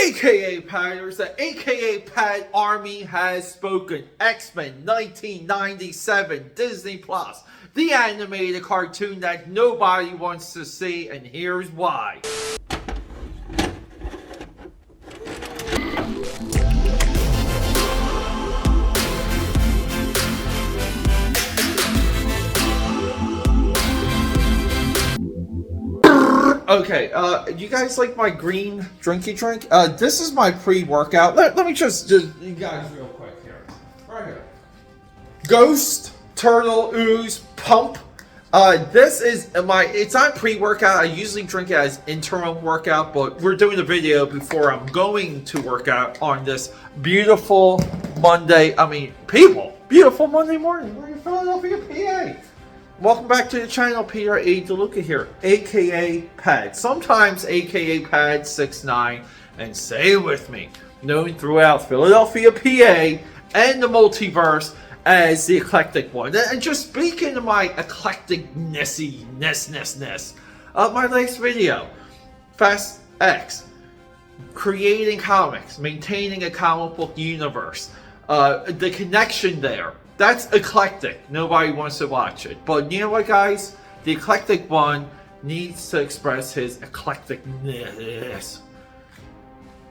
AKAPADers, the AKAPAD Army has spoken. X-Men 1997, Disney Plus, the animated cartoon that nobody wants to see, and here's why. Okay, you guys like my green drinky drink? This is my pre-workout. Let me just you guys real quick here. Right here. Ghost Turtle Ooze Pump. This is it's not pre-workout. I usually drink it as interim workout, but we're doing a video before I'm going to work out on this beautiful Monday, beautiful Monday morning. We're in Philadelphia, PA. Welcome back to the channel. Peter A. DeLuca here, aka Pad, sometimes aka Pad 69, and say it with me, known throughout Philadelphia, PA, and the multiverse as the eclectic one. And just speaking of my eclectic-ness, my latest video, Fast X, creating comics, maintaining a comic book universe, the connection there. That's eclectic. Nobody wants to watch it. But you know what, guys? The eclectic one needs to express his eclecticness.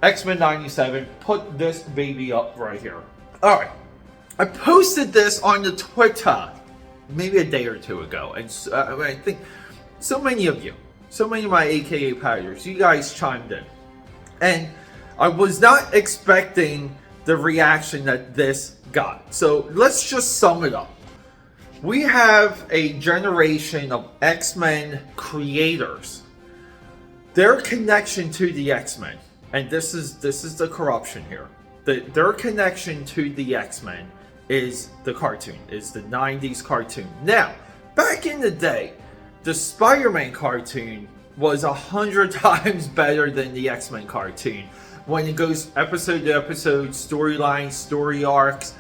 X-Men 97. Put this baby up right here. Alright. I posted this on the Twitter maybe a day or two ago. And I think so many of you, so many of my AKAPADers, you guys chimed in. And I was not expecting the reaction that this got. So let's just sum it up. We have a generation of X-Men creators. Their connection to the X-Men, and this is the corruption here. Their connection to the X-Men is the cartoon, is the 90s cartoon. Now, back in the day, the Spider-Man cartoon was 100 times better than the X-Men cartoon. When it goes episode to episode, storylines, story arcs,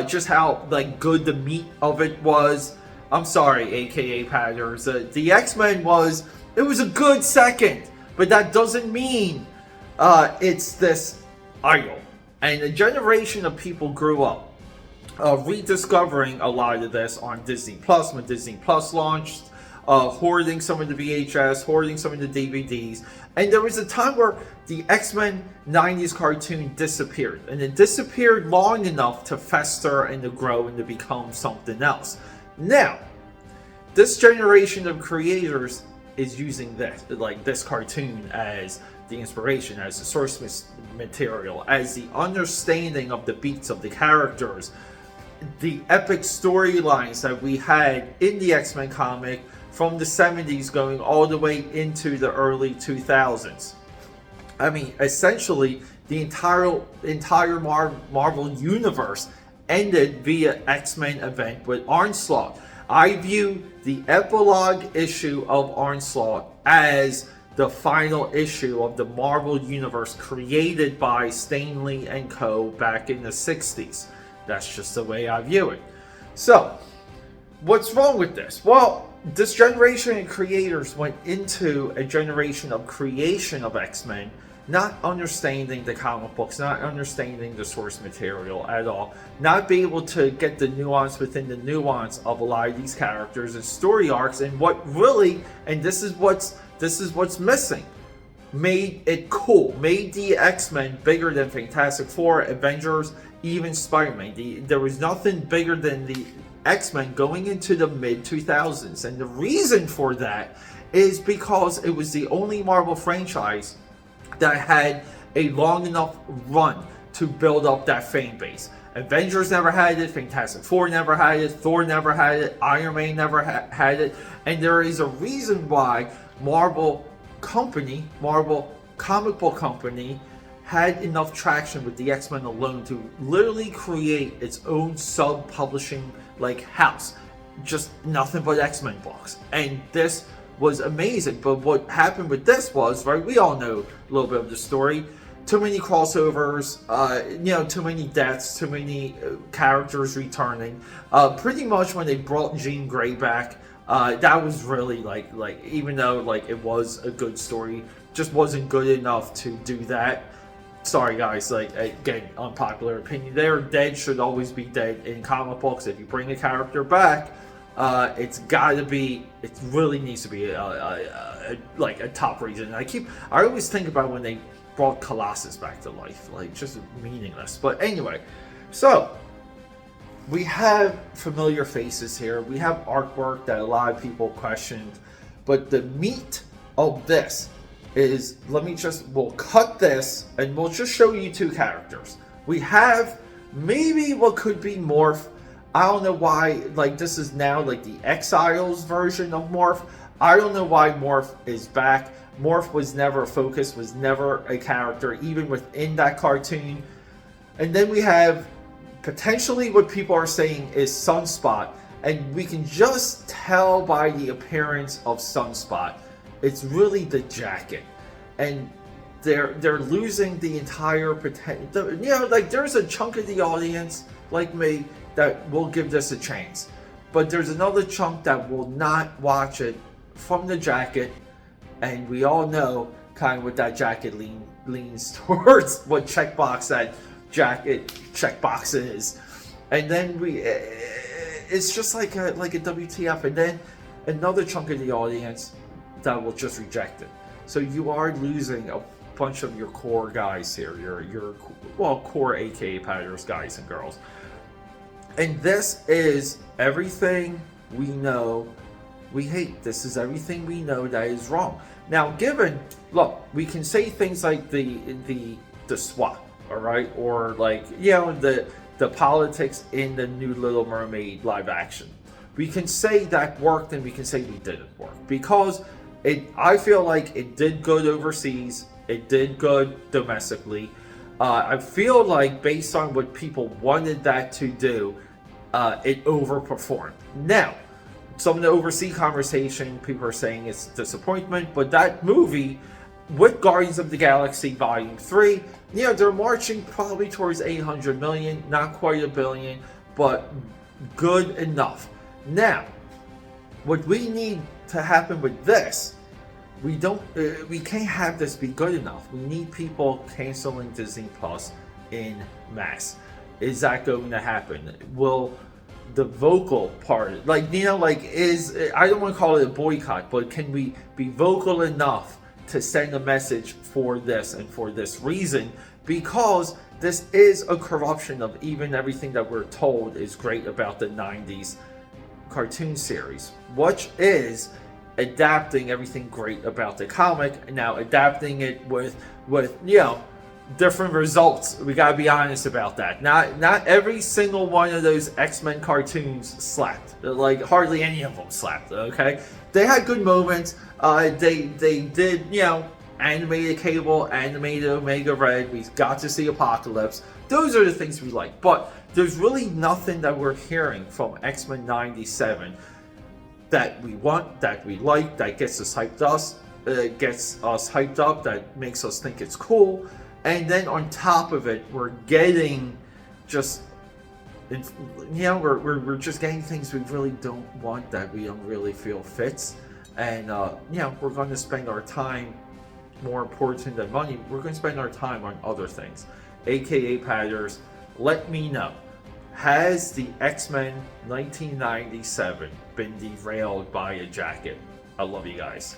just how good the meat of it was. I'm sorry, AKAPADers. The X-Men was a good second, but that doesn't mean it's this idol. And a generation of people grew up rediscovering a lot of this on Disney Plus when Disney Plus launched. Hoarding some of the VHS, hoarding some of the DVDs. And there was a time where the X-Men 90s cartoon disappeared. And it disappeared long enough to fester and to grow and to become something else. Now, this generation of creators is using this cartoon as the inspiration, as the source material, as the understanding of the beats of the characters, the epic storylines that we had in the X-Men comic from the 70s going all the way into the early 2000s. I mean, essentially, the entire Marvel universe ended via X-Men event with Onslaught. I view the epilogue issue of Onslaught as the final issue of the Marvel universe created by Stan Lee and Co. back in the 60s. That's just the way I view it. So, what's wrong with this? Well, this generation of creators went into a generation of creation of X-Men, not understanding the comic books, not understanding the source material at all, not be able to get the nuance within the nuance of a lot of these characters and story arcs, and what really, and this is what's missing, made it cool, made the X-Men bigger than Fantastic Four, Avengers, even Spider-Man. There was nothing bigger than the X-Men going into the mid-2000s, and the reason for that is because it was the only Marvel franchise that had a long enough run to build up that fan base. Avengers never had it, Fantastic Four never had it, Thor never had it, Iron Man never had it, and there is a reason why Marvel comic book company, had enough traction with the X-Men alone to literally create its own sub-publishing house. Just nothing but X-Men books. And this was amazing. But what happened with this was, right, we all know a little bit of the story. Too many crossovers, too many deaths, too many characters returning. Pretty much when they brought Jean Grey back, that was really even though it was a good story, just wasn't good enough to do that. sorry guys, like, again, unpopular opinion there, dead should always be dead in comic books. If you bring a character back, it's gotta be, it really needs to be like a top reason. I always think about when they brought Colossus back to life, like, just meaningless. But anyway, so we have familiar faces here. We have artwork that a lot of people questioned, but the meat of this is, we'll cut this and we'll just show you two characters. We have maybe what could be Morph. I don't know why, like, this is now like the Exiles version of Morph. I don't know why Morph is back. Morph was never a focus, was never a character, even within that cartoon. And then we have potentially what people are saying is Sunspot, and we can just tell by the appearance of Sunspot, it's really the jacket, and they're losing the entire potential. You know, like, there's a chunk of the audience like me that will give this a chance, but there's another chunk that will not watch it from the jacket, and we all know kind of what that jacket leans towards, what checkbox that jacket checkbox is. And then it's just like a WTF, and then another chunk of the audience that will just reject it. So you are losing a bunch of your core guys here, your core AKAPADers, guys and girls. And this is everything we know we hate. This is everything we know that is wrong. Now, look, we can say things like the SWAT, all right, or, like, you know, the politics in the new Little Mermaid live action. We can say that worked, and we can say we didn't work, because I feel like it did good overseas, it did good domestically. I feel like, based on what people wanted that to do, it overperformed. Now, some of the overseas conversation, people are saying it's disappointment, but that movie, with Guardians of the Galaxy Volume 3, you know, they're marching probably towards 800 million, not quite a billion, but good enough. Now, what we need to happen with this, we can't have this be good enough. We need people canceling Disney Plus in mass. Is that going to happen? Will the vocal part, like, you know, like, I don't want to call it a boycott, but can we be vocal enough to send a message for this and for this reason? Because this is a corruption of even everything that we're told is great about the 90s cartoon series, which is adapting everything great about the comic, and now adapting it with you know, different results. We gotta be honest about that. Not every single one of those X-Men cartoons slapped. Like, hardly any of them slapped. Okay, they had good moments. They did, you know, animated Cable, animated Omega Red. We got to see Apocalypse. Those are the things we like. But there's really nothing that we're hearing from X-Men 97 that we want, that we like, that gets us hyped up, that makes us think it's cool. And then on top of it, we're getting just, you know, we're just getting things we really don't want, that we don't really feel fits. And, you know, we're going to spend our time, more important than money, we're going to spend our time on other things. AKAPADers, let me know. Has the X-Men 1997 been derailed by a jacket? I love you guys.